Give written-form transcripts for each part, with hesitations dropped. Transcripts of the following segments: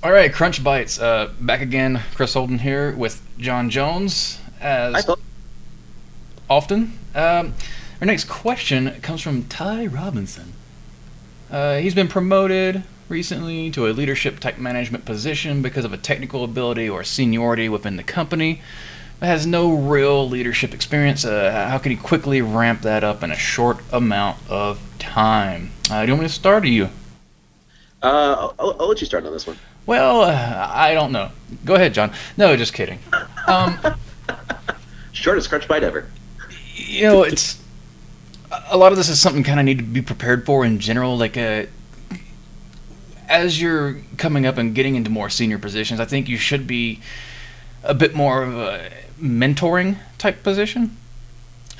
All right, CrunchBites, back again. Chris Holden here with John Jones, I as thought, often. Our next question comes from Ty Robinson. He's been promoted recently to a leadership type management position because of a technical ability or seniority within the company, but has no real leadership experience. How can he quickly ramp that up in a short amount of time? Do you want me to start, or you? I'll let you start on this one. Well, I don't know. Go ahead, John. No, just kidding. Um, Shortest crunch bite ever. it's a lot of this is something kind of need to be prepared for in general. As you're coming up and getting into more senior positions, I think you should be a bit more of a mentoring type position.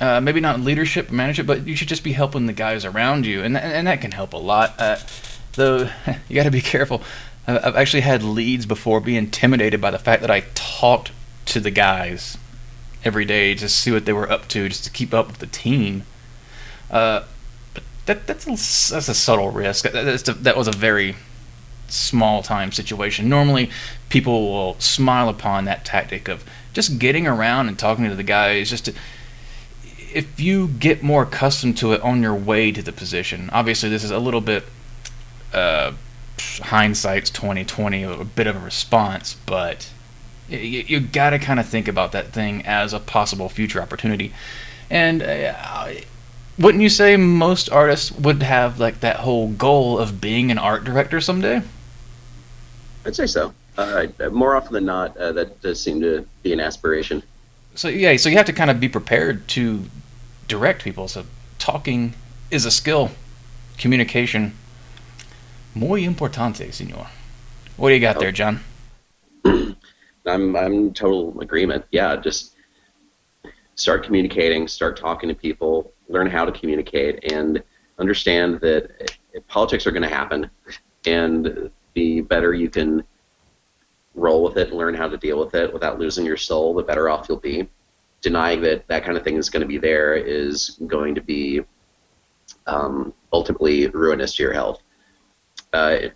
Maybe not leadership, management, but you should just be helping the guys around you, and that can help a lot. Though you got to be careful. I've actually had leads before be intimidated by the fact that I talked to the guys every day just to see what they were up to, just to keep up with the team. But that's a subtle risk. That was a very small time situation. Normally, people will smile upon that tactic of just getting around and talking to the guys. If you get more accustomed to it on your way to the position. Obviously, this is a little bit uh, hindsight's 2020, a bit of a response, but you got to kind of think about that thing as a possible future opportunity. And wouldn't you say most artists would have like that whole goal of being an art director someday? I'd say so. More often than not, that does seem to be an aspiration. So yeah, so you have to kind of be prepared to direct people. So talking is a skill. Communication, muy importante, señor. What do you got Oh, there, John? I'm in total agreement. Yeah, just start communicating, start talking to people, learn how to communicate, and understand that politics are going to happen, and the better you can roll with it and learn how to deal with it without losing your soul, the better off you'll be. Denying that that kind of thing is going to be there is going to be ultimately ruinous to your health.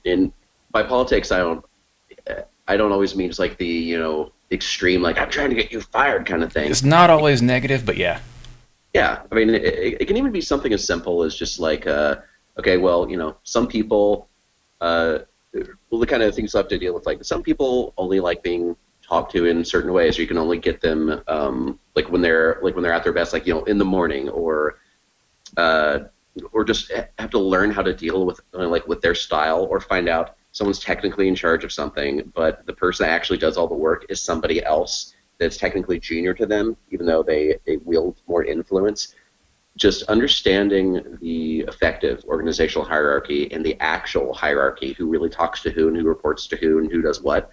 In by politics, I don't always mean just like the extreme like I'm trying to get you fired kind of thing. It's not always negative, but yeah. Yeah, I mean it can even be something as simple as just like okay, well some people well the kind of things you have to deal with, like some people only like being talked to in certain ways. You can only get them like when they're at their best, like in the morning, uh, or just have to learn how to deal with like with their style, or find out someone's technically in charge of something, but the person that actually does all the work is somebody else that's technically junior to them, even though they wield more influence. Just understanding the effective organizational hierarchy and the actual hierarchy, who really talks to who and who reports to who and who does what.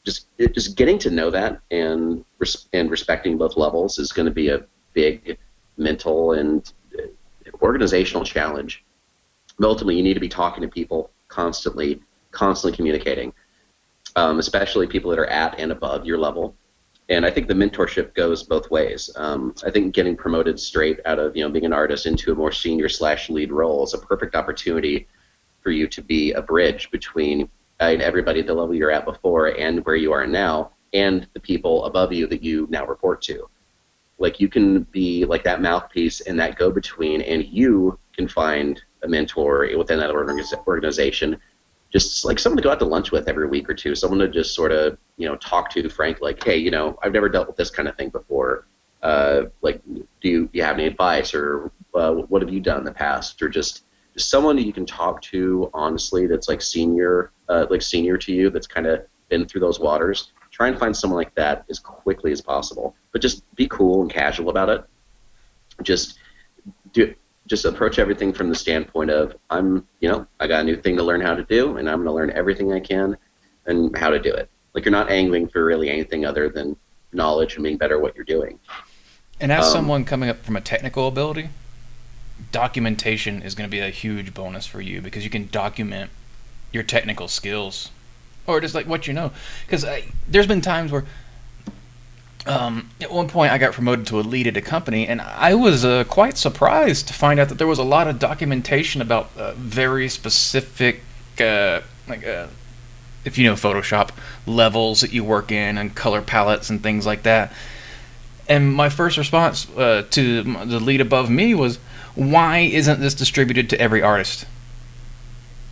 Just getting to know that and respecting both levels is going to be a big mental and organizational challenge. But ultimately, you need to be talking to people constantly communicating, especially people that are at and above your level. And I think the mentorship goes both ways. I think getting promoted straight out of being an artist into a more senior slash lead role is a perfect opportunity for you to be a bridge between everybody at the level you're at before and where you are now, and the people above you that you now report to. Like you can be like that mouthpiece and that go-between, and you can find a mentor within that organization, just like someone to go out to lunch with every week or two, someone to just sort of talk to frank, like, hey, I've never dealt with this kind of thing before. Like, do you have any advice, or what have you done in the past, or just someone that you can talk to honestly, that's like senior to you, that's kind of been through those waters. Try and find someone like that as quickly as possible, but just be cool and casual about it. Just do just approach everything from the standpoint of I got a new thing to learn how to do, and I'm going to learn everything I can and how to do it. Like you're not angling for really anything other than knowledge and being better at what you're doing. And as Um, someone coming up from a technical ability, documentation is going to be a huge bonus for you because you can document your technical skills or just like what you know. Because there's been times where at one point I got promoted to a lead at a company, and I was quite surprised to find out that there was a lot of documentation about very specific, like if you know Photoshop, levels that you work in and color palettes and things like that. And my first response to the lead above me was, why isn't this distributed to every artist?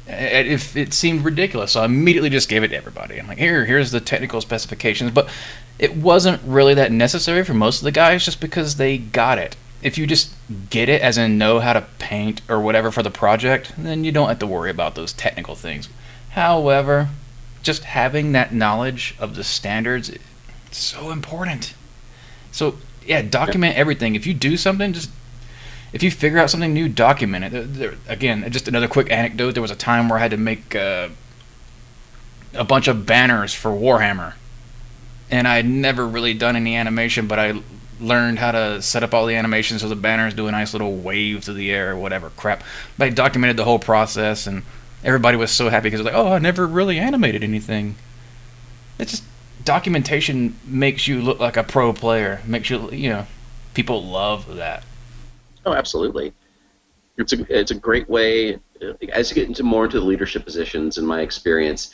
If it seemed ridiculous, so I immediately just gave it to everybody. I'm like, here's the technical specifications, but it wasn't really that necessary for most of the guys, just because they got it. If you just get it, as in know how to paint or whatever for the project, then you don't have to worry about those technical things. However, just having that knowledge of the standards is so important. So yeah, document everything. If you do something, just if you figure out something new, document it. Again, just another quick anecdote. There was a time where I had to make a bunch of banners for Warhammer, and I had never really done any animation, but I learned how to set up all the animations so the banners do a nice little wave through the air or whatever crap. But I documented the whole process, and everybody was so happy because it was like, oh, I never really animated anything. It's just documentation makes you look like a pro player. Makes you, people love that. Oh, absolutely. It's a great way, as you get into the leadership positions. In my experience,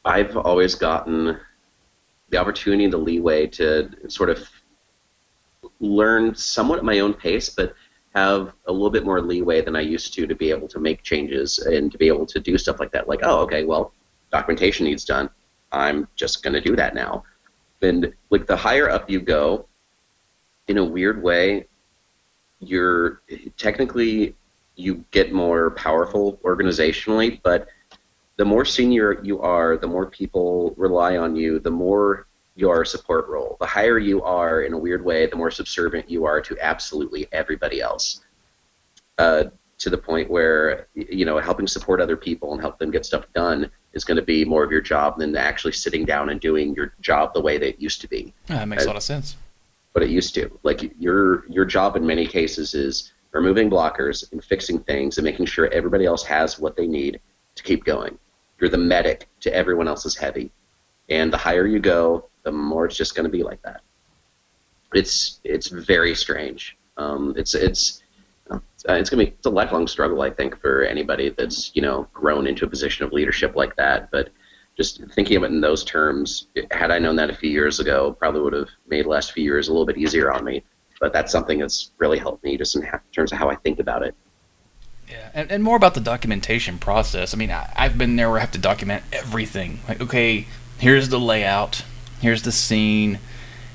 I've always gotten the opportunity and the leeway to sort of learn somewhat at my own pace, but have a little bit more leeway than I used to be able to make changes and to be able to do stuff like that. Like, oh, okay, well, documentation needs done. I'm just going to do that now. And like the higher up you go, in a weird way, you get more powerful organizationally, but the more senior you are, the more people rely on you, the more you are a support role. The higher you are, in a weird way, the more subservient you are to absolutely everybody else, to the point where, helping support other people and help them get stuff done is going to be more of your job than actually sitting down and doing your job the way that it used to be. Yeah, that makes a lot of sense. But it used to. Like, your job in many cases is removing blockers and fixing things and making sure everybody else has what they need to keep going. You're the medic to everyone else's heavy. And the higher you go, the more it's just going to be like that. It's very strange. It's a lifelong struggle, I think, for anybody that's grown into a position of leadership like that. But just thinking of it in those terms, had I known that a few years ago, probably would have made the last few years a little bit easier on me. But that's something that's really helped me just in terms of how I think about it. Yeah, and more about the documentation process. I mean, I've been there where I have to document everything. Like, okay, here's the layout, here's the scene,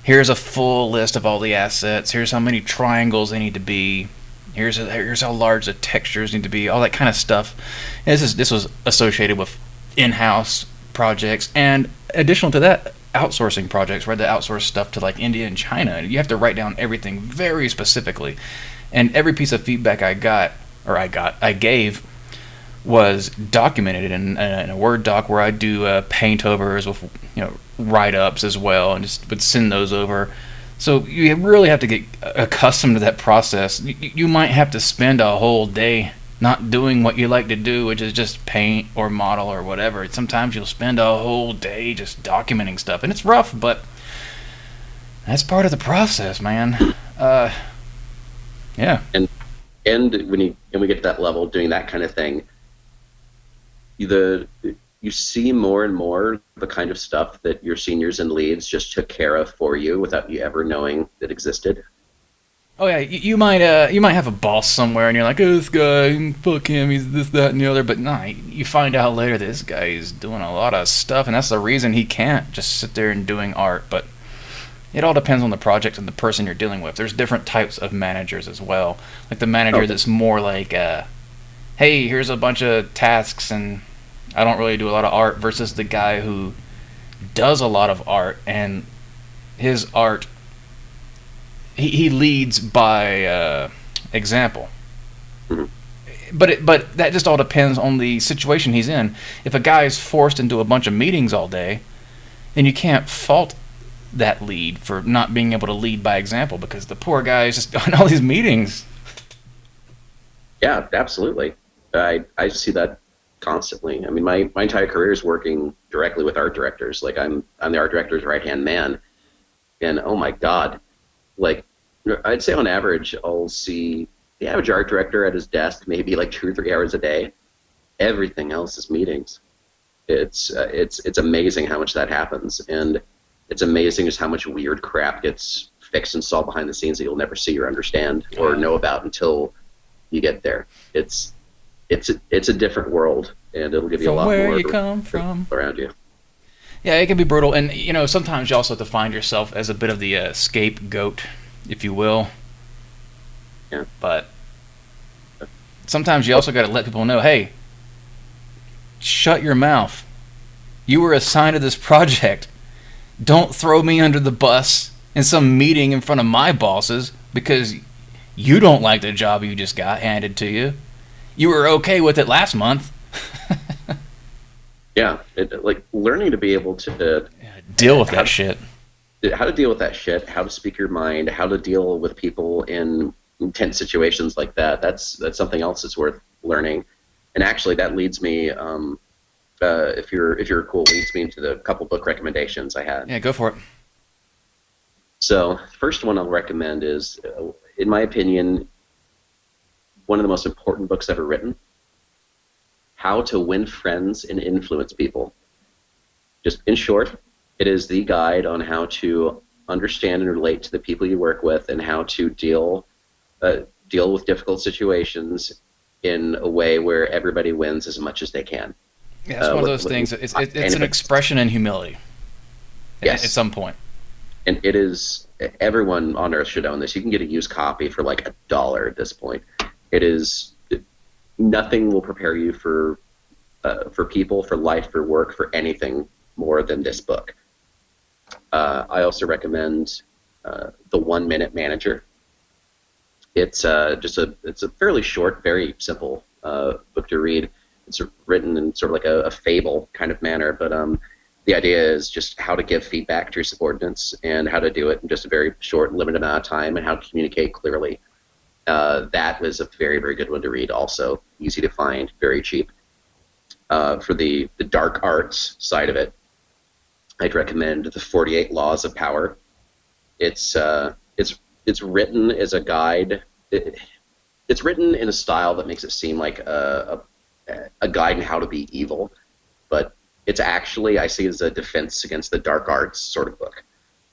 here's a full list of all the assets, here's how many triangles they need to be, here's how large the textures need to be, all that kind of stuff. And this was associated with in-house projects, and additional to that, outsourcing projects where they outsource stuff to like India and China. You have to write down everything very specifically, and every piece of feedback I gave was documented in a Word doc where I do paint overs with write-ups as well, and just would send those over. So you really have to get accustomed to that process. You might have to spend a whole day not doing what you like to do, which is just paint or model or whatever. Sometimes you'll spend a whole day just documenting stuff, and it's rough, but that's part of the process, man. Yeah. And when we get to that level, doing that kind of thing, you see more and more the kind of stuff that your seniors and leads just took care of for you without you ever knowing that existed. Oh yeah, you might have a boss somewhere, and you're like, oh, this guy, fuck him, he's this, that, and the other. But nah, you find out later that this guy is doing a lot of stuff, and that's the reason he can't just sit there and doing art. But it all depends on the project and the person you're dealing with. There's different types of managers as well. Like the manager that's more like, hey, here's a bunch of tasks, and I don't really do a lot of art, versus the guy who does a lot of art, and his art, he leads by example. Mm-hmm. But that just all depends on the situation he's in. If a guy is forced into a bunch of meetings all day, then you can't fault that lead for not being able to lead by example, because the poor guy is just on all these meetings. Yeah, absolutely. I see that constantly. I mean, my entire career is working directly with art directors. Like, I'm the art director's right-hand man, and oh my God, like, I'd say on average, I'll see the average art director at his desk maybe like 2 or 3 hours a day. Everything else is meetings. It's amazing how much that happens, and it's amazing just how much weird crap gets fixed and solved behind the scenes that you'll never see or understand or know about until you get there. It's a different world, and it'll give you a From lot where more you come from. around you. Yeah, it can be brutal, and sometimes you also have to find yourself as a bit of the scapegoat, if you will. Yeah. But sometimes you also got to let people know, hey, shut your mouth. You were assigned to this project. Don't throw me under the bus in some meeting in front of my bosses because you don't like the job you just got handed to you. You were okay with it last month. Yeah, like learning to be able to deal with that shit. How to deal with that shit, how to speak your mind, how to deal with people in intense situations like that. That's something else that's worth learning. And actually, that leads me, if you're cool, leads me into the couple book recommendations I had. Yeah, go for it. So, first one I'll recommend is, in my opinion, one of the most important books ever written. How to Win Friends and Influence People. Just in short, it is the guide on how to understand and relate to the people you work with and how to deal with difficult situations in a way where everybody wins as much as they can. Yeah, it's one of those things. It's an expression in humility. Yes. At some point. And it is, everyone on earth should own this. You can get a used copy for like $1 at this point. It is, nothing will prepare you for people, for life, for work, for anything more than this book. I also recommend The 1 Minute Manager. It's it's a fairly short, very simple book to read. It's written in sort of like a fable kind of manner, but the idea is just how to give feedback to your subordinates and how to do it in just a very short, limited amount of time and how to communicate clearly. That was a very, very good one to read also. Easy to find, very cheap. For the dark arts side of it, I'd recommend The 48 Laws of Power. It's written as a guide. It's written in a style that makes it seem like a guide on how to be evil, but it's actually, I see it as a defense against the dark arts sort of book.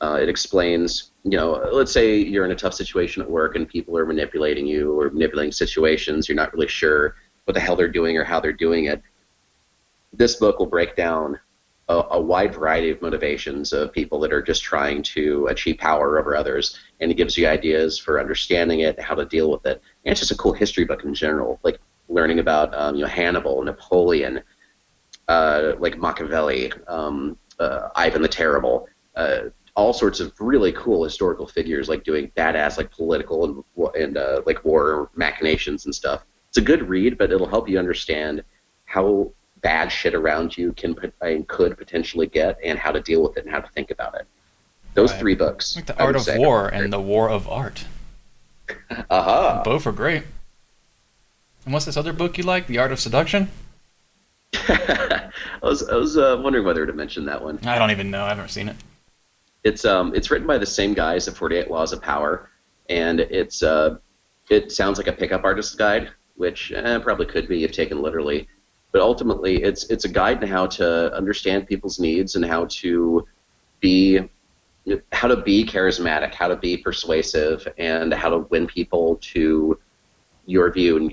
It explains, let's say you're in a tough situation at work and people are manipulating you or manipulating situations. You're not really sure what the hell they're doing or how they're doing it. This book will break down a wide variety of motivations of people that are just trying to achieve power over others, and it gives you ideas for understanding it, how to deal with it. And it's just a cool history book in general, like learning about Hannibal, Napoleon, like Machiavelli, Ivan the Terrible, all sorts of really cool historical figures, like doing badass like political and like war machinations and stuff. It's a good read, but it'll help you understand how bad shit around you could potentially get, and how to deal with it and how to think about it. Those Right. three books. Like The Art of War and The War of Art. Aha. Both are great. And what's this other book you like? The Art of Seduction? I was wondering whether to mention that one. I don't even know. I haven't seen it. It's written by the same guys at 48 Laws of Power, and it sounds like a pickup artist's guide, which probably could be if taken literally. But ultimately, it's a guide to how to understand people's needs and how to be charismatic, how to be persuasive, and how to win people to your view and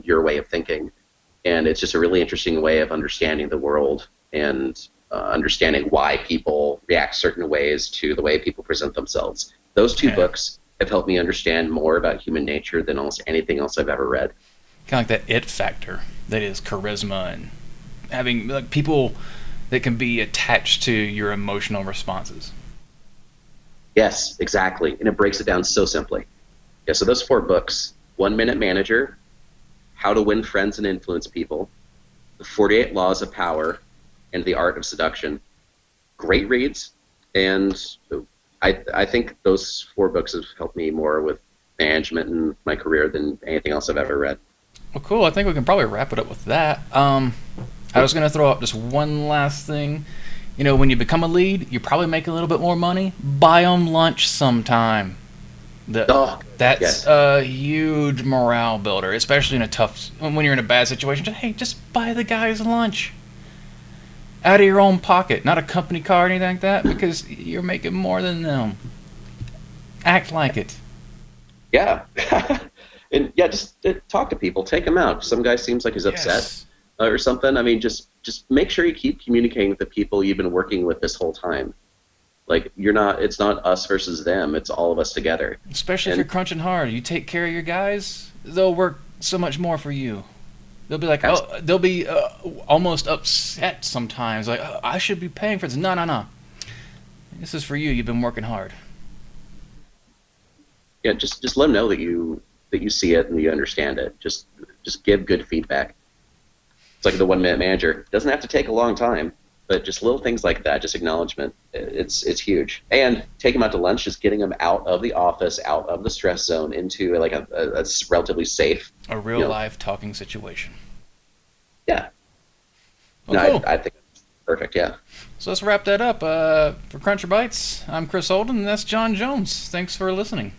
your way of thinking. And it's just a really interesting way of understanding the world and understanding why people react certain ways to the way people present themselves. Those two books have helped me understand more about human nature than almost anything else I've ever read. Kind of like that it factor that is charisma and having like people that can be attached to your emotional responses. Yes, exactly. And it breaks it down so simply. Yeah, so those 4 books: 1 Minute Manager, How to Win Friends and Influence People, The 48 Laws of Power, and The Art of Seduction. Great reads, and I think those 4 books have helped me more with management in my career than anything else I've ever read. Well, cool. I think we can probably wrap it up with that. I was going to throw out just one last thing. When you become a lead, you probably make a little bit more money. Buy them lunch sometime. That's a huge morale builder, especially in when you're in a bad situation. Just buy the guys lunch. out of your own pocket, not a company car or anything like that, because you're making more than them. Act like it. Yeah. And yeah, just talk to people, take them out. Some guy seems like he's upset Yes. or something. I mean, just make sure you keep communicating with the people you've been working with this whole time. Like you're not, it's not us versus them. It's all of us together. Especially if you're And crunching hard. You take care of your guys, they'll work so much more for you. They'll be like, abs- oh, they'll be almost upset sometimes. Like, oh, I should be paying for this. No, no, no. This is for you. You've been working hard. yeah, just let them know that you see it and you understand it. Just give good feedback. It's like the 1 minute manager. It doesn't have to take a long time, but just little things like that, just acknowledgement. It's huge. And take them out to lunch, just getting them out of the office, out of the stress zone, into like a relatively safe. A real life talking situation. Yeah. Oh, No, cool. I think it's perfect. Yeah. So let's wrap that up. For CrunchBites, I'm Chris Holden, and that's John Jones. Thanks for listening.